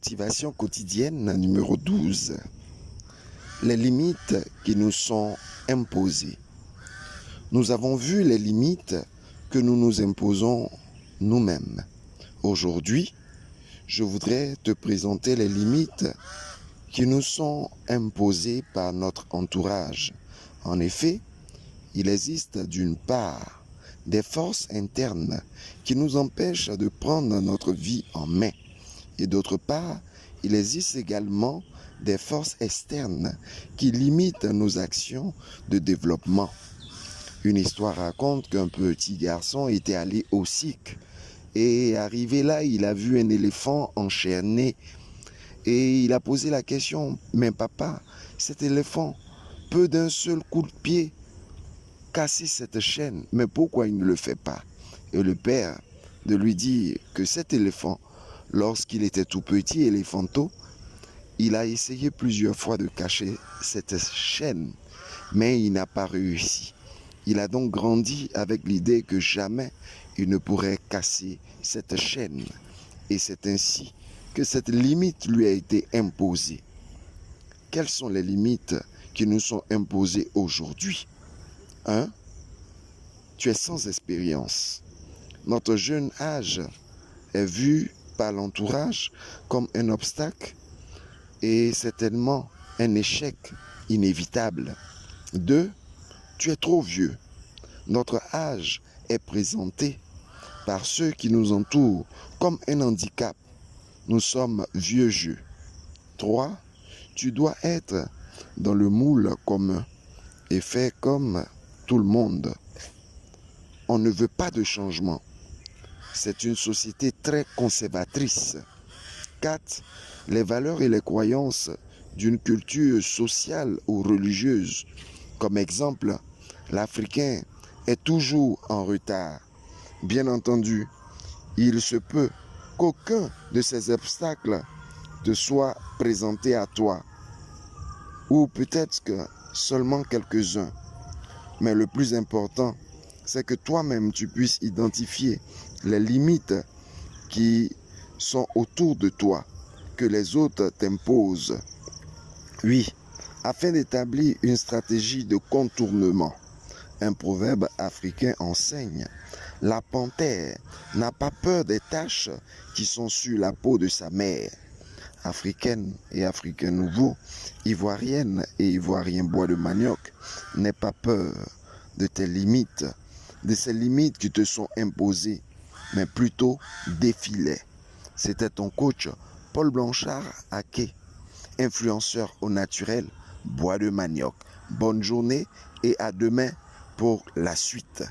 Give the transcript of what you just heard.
Motivation quotidienne numéro 12. Les limites qui nous sont imposées. Nous avons vu les limites que nous nous imposons nous-mêmes. Aujourd'hui, je voudrais te présenter les limites qui nous sont imposées par notre entourage. En effet, il existe d'une part des forces internes qui nous empêchent de prendre notre vie en main. Et d'autre part, il existe également des forces externes qui limitent nos actions de développement. Une histoire raconte qu'un petit garçon était allé au cirque et arrivé là, il a vu un éléphant enchaîné et il a posé la question: « Mais papa, cet éléphant peut d'un seul coup de pied casser cette chaîne, mais pourquoi il ne le fait pas ?» Et le père de lui dire que cet éléphant, lorsqu'il était tout petit, éléphanto, il a essayé plusieurs fois de cacher cette chaîne, mais il n'a pas réussi. Il a donc grandi avec l'idée que jamais il ne pourrait casser cette chaîne. Et c'est ainsi que cette limite lui a été imposée. Quelles sont les limites qui nous sont imposées aujourd'hui? 1. Tu es sans expérience. Notre jeune âge est vu par l'entourage comme un obstacle et certainement un échec inévitable. 2. Tu es trop vieux. Notre âge est présenté par ceux qui nous entourent comme un handicap. Nous sommes vieux jeu. 3. Tu dois être dans le moule commun et faire comme tout le monde. On ne veut pas de changement. C'est une société très conservatrice. 4. Les valeurs et les croyances d'une culture sociale ou religieuse. Comme exemple, l'Africain est toujours en retard. Bien entendu, il se peut qu'aucun de ces obstacles te soit présenté à toi, ou peut-être que seulement quelques-uns. Mais le plus important, c'est que toi-même tu puisses identifier les limites qui sont autour de toi, que les autres t'imposent. Oui, afin d'établir une stratégie de contournement. Un proverbe africain enseigne: la panthère n'a pas peur des taches qui sont sur la peau de sa mère. Africaine et Africain nouveau, Ivoirienne et Ivoirien bois de manioc, n'aie pas peur de tes limites, de ces limites qui te sont imposées, mais plutôt défie-les. C'était ton coach Paul Blanchard Aké, influenceur au naturel, bois de manioc. Bonne journée et à demain pour la suite.